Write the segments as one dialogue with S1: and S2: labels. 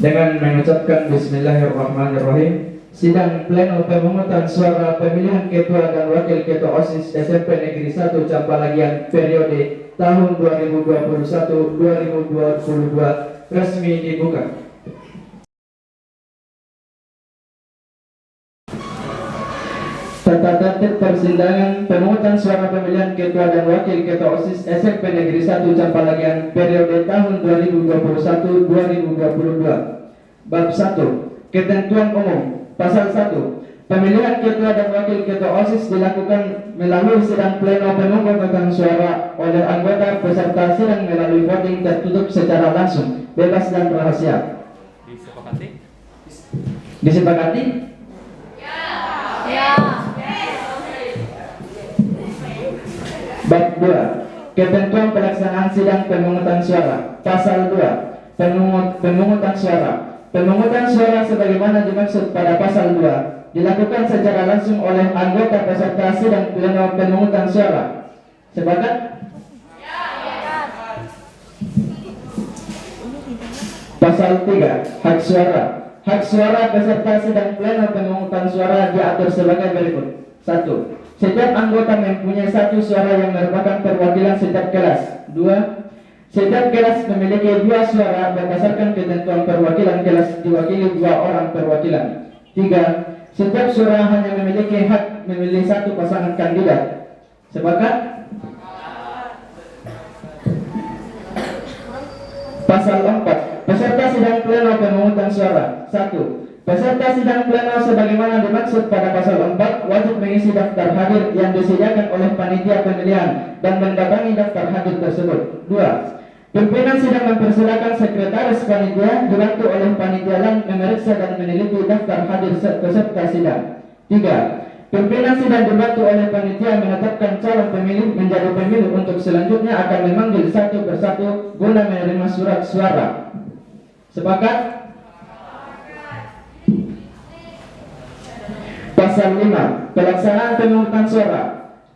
S1: Dengan mengucapkan Bismillahirrahmanirrahim, sidang pleno pemungutan suara pemilihan ketua dan wakil ketua OSIS SMP Negeri 1 Campalagian periode tahun 2021-2022 resmi dibuka. Tata tertib persidangan pemungutan suara pemilihan ketua dan wakil ketua OSIS SMP Negeri 1 Campalagian periode tahun 2021-2022. Bab 1. Ketentuan umum. Pasal 1. Pemilihan ketua dan wakil ketua OSIS dilakukan melalui sidang pleno pemungutan suara oleh anggota peserta sidang melalui voting tertutup secara langsung, bebas dan rahasia.
S2: Disepakati?
S1: Disepakati?
S3: Ya.
S1: Bab 2. Ketentuan pelaksanaan sidang pemungutan suara. Pasal 2. Pemungutan suara. Pemungutan suara sebagaimana dimaksud pada pasal 2 dilakukan secara langsung oleh anggota peserta sidang pleno pemungutan suara. Sepakat? Pasal 3. Hak suara. Hak suara peserta sidang pleno pemungutan suara diatur sebagai berikut. 1. Setiap anggota mempunyai satu suara yang merupakan perwakilan setiap kelas. 2. Setiap kelas memiliki 2 suara berdasarkan ketentuan perwakilan kelas diwakili 2 orang perwakilan. 3. Setiap suara hanya memiliki hak memilih 1 pasangan kandidat. Sepakat? Pasal 4. Peserta sidang pleno pemungutan suara. 1. Peserta sidang pleno sebagaimana dimaksud pada pasal 4 wajib mengisi daftar hadir yang disediakan oleh panitia pemilihan dan mendatangi daftar hadir tersebut. 2. Pimpinan sidang mempersilakan sekretaris panitia dibantu oleh panitia lain memeriksa dan meneliti daftar hadir peserta sidang. 3. Pimpinan sidang dibantu oleh panitia menetapkan calon pemilih menjadi pemilih untuk selanjutnya akan memanggil satu persatu guna menerima surat suara. Sepakat? Pasal 5. Pelaksanaan pemungutan suara.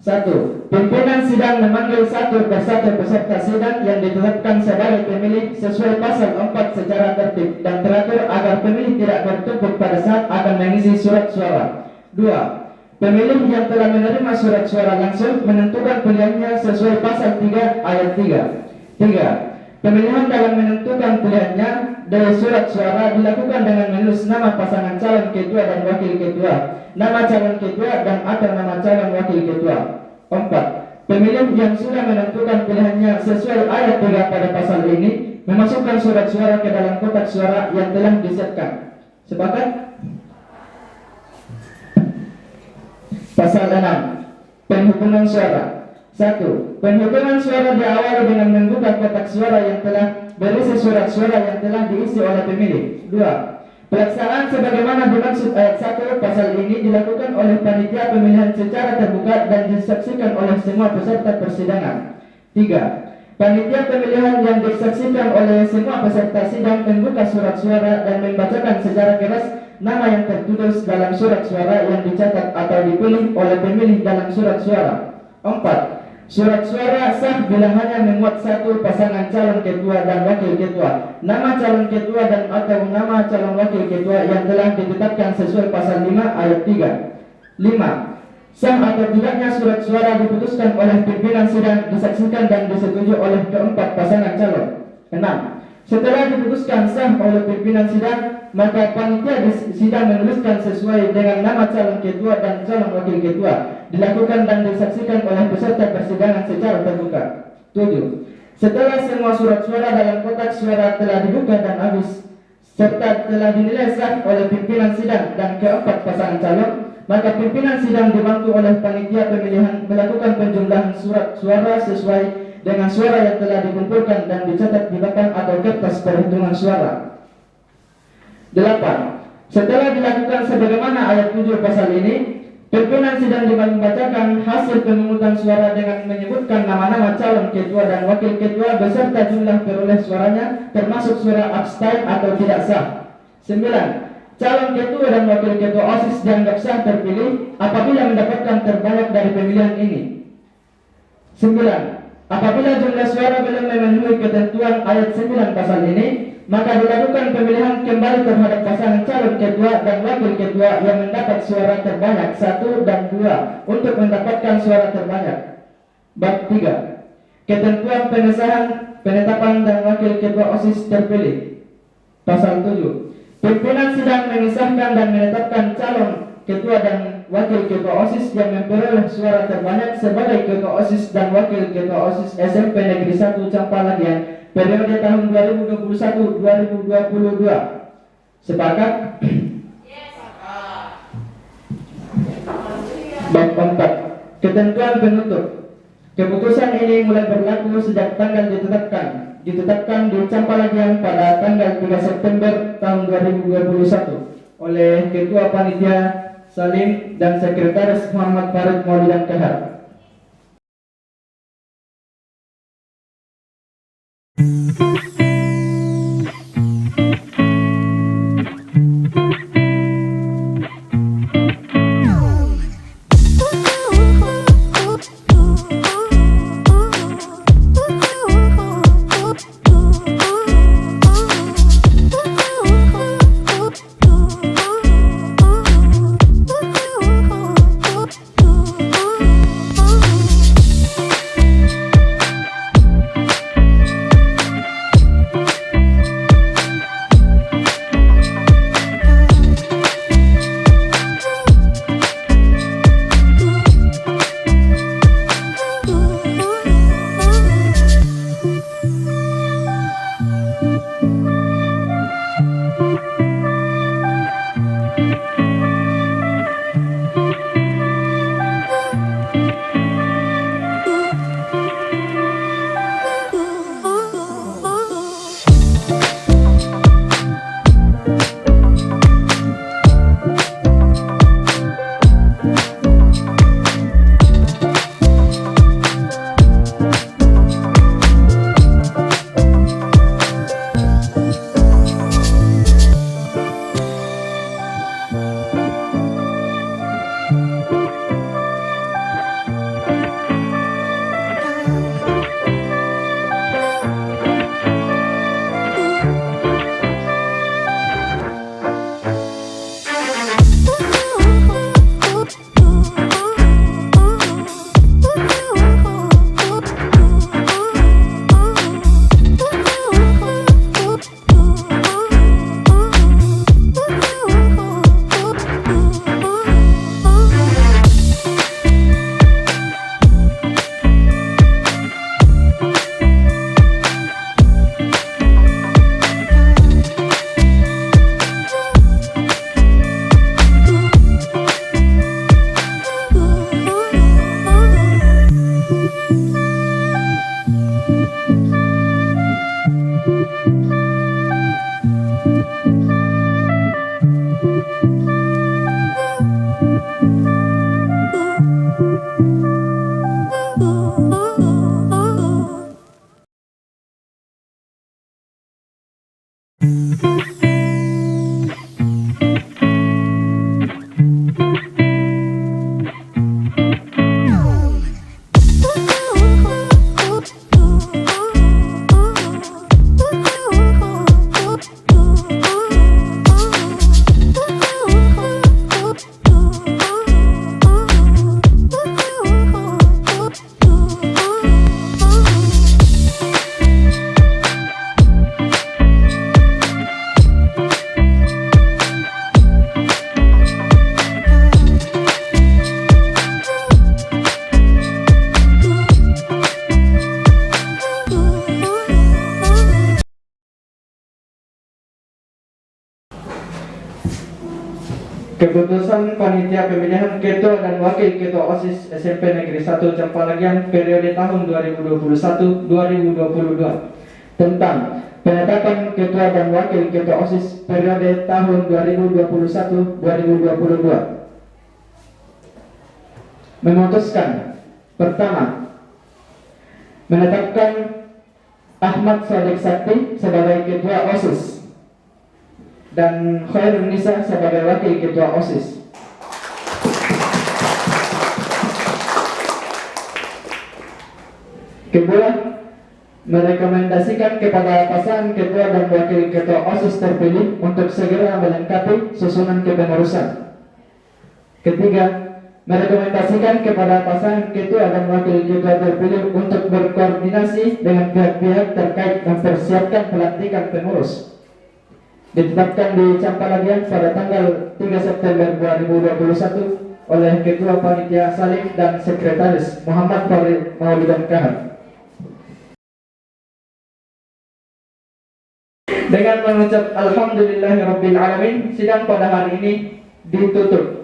S1: 1. Pimpinan sidang memanggil satu persatu peserta sidang yang ditetapkan sebagai pemilih sesuai pasal 4 secara tertib dan teratur agar pemilih tidak bertumpuk pada saat akan mengisi surat suara. 2. Pemilih yang telah menerima surat suara langsung menentukan pilihannya sesuai pasal 3 ayat 3. 3. Pemilihan dalam menentukan pilihannya dari surat suara dilakukan dengan menulis nama pasangan calon ketua dan wakil ketua, nama calon ketua dan atau nama calon wakil ketua. 4. Pemilih yang sudah menentukan pilihannya sesuai ayat 3 pada pasal ini memasukkan surat suara ke dalam kotak suara yang telah disiapkan. Sepakat? Pasal 6. Penghitungan suara. 1. Penghitungan suara diawali dengan membuka kotak suara yang telah berisi surat suara yang telah diisi oleh pemilih. 2. Pelaksanaan sebagaimana dimaksud ayat 1 pasal ini dilakukan oleh panitia pemilihan secara terbuka dan disaksikan oleh semua peserta persidangan. 3. Panitia pemilihan yang disaksikan oleh semua peserta sidang membuka surat suara dan membacakan secara keras nama yang tertulis dalam surat suara yang dicatat atau dipilih oleh pemilih dalam surat suara. 4. Surat suara sah bila hanya memuat satu pasangan calon ketua dan wakil ketua, nama calon ketua dan atau nama calon wakil ketua yang telah ditetapkan sesuai pasal 5 ayat 3. 5. Sah atau tidaknya surat suara diputuskan oleh pimpinan sidang disaksikan dan disetujui oleh keempat pasangan calon. 6. Setelah diputuskan sah oleh pimpinan sidang, maka panitia di sidang menuliskan sesuai dengan nama calon ketua dan calon wakil ketua, dilakukan dan disaksikan oleh peserta persidangan secara terbuka. 7. Setelah semua surat suara dalam kotak suara telah dibuka dan habis, serta telah dinilai sah oleh pimpinan sidang dan keempat pasangan calon, maka pimpinan sidang dibantu oleh panitia pemilihan melakukan penjumlahan surat suara sesuai dengan suara yang telah dikumpulkan dan dicatat di belakang atau kertas perhitungan suara. 8. Setelah dilakukan sebagaimana ayat 7 pasal ini, Pimpinan sidang membacakan hasil pemungutan suara dengan menyebutkan nama-nama calon ketua dan wakil ketua beserta jumlah peroleh suaranya termasuk suara abstain atau tidak sah. 9. Calon ketua dan wakil ketua OSIS dianggap sah terpilih apabila mendapatkan terbanyak dari pemilihan ini. 9. Apabila jumlah suara belum memenuhi ketentuan ayat 9 pasal ini, maka dilakukan pemilihan kembali terhadap pasangan calon ketua dan wakil ketua yang mendapat suara terbanyak 1 dan 2 untuk mendapatkan suara terbanyak. Bab 3. Ketentuan penetapan dan wakil ketua OSIS terpilih. Pasal 7. Pimpinan sidang mengisahkan dan menetapkan calon ketua dan wakil ketua OSIS yang memperoleh suara terbanyak sebagai ketua OSIS dan wakil ketua OSIS SMP Negeri 1 Campalagian periode tahun 2021-2022. Sepakat? Bab 4. Ketentuan penutup. Keputusan ini mulai berlaku sejak tanggal ditetapkan di Campalagian pada tanggal 3 September tahun 2021 oleh Ketua Panitia Salim dan Sekretaris Muhammad Farid Maulidan Kahar. Keputusan Panitia Pemilihan Ketua dan Wakil Ketua OSIS SMP Negeri 1 Campalagian periode tahun 2021-2022 tentang penetapan Ketua dan Wakil Ketua OSIS periode tahun 2021-2022. memutuskan, pertama, menetapkan Ahmad Sadiq Sakti sebagai ketua OSIS dan Khairun Nisa sebagai wakil ketua OSIS. Kedua, merekomendasikan kepada pasangan ketua dan wakil ketua OSIS terpilih untuk segera melengkapi susunan kepengurusan. Ketiga, merekomendasikan kepada pasangan ketua dan wakil ketua terpilih untuk berkoordinasi dengan pihak-pihak terkait mempersiapkan pelantikan pengurus. Ditetapkan di Campalagian pada tanggal 3 September 2021 oleh Ketua Panitia Salim dan Sekretaris Muhammad Farid Maulidan Kahar. Dengan mengucap Alhamdulillahirabbil alamin, sidang pada hari ini ditutup.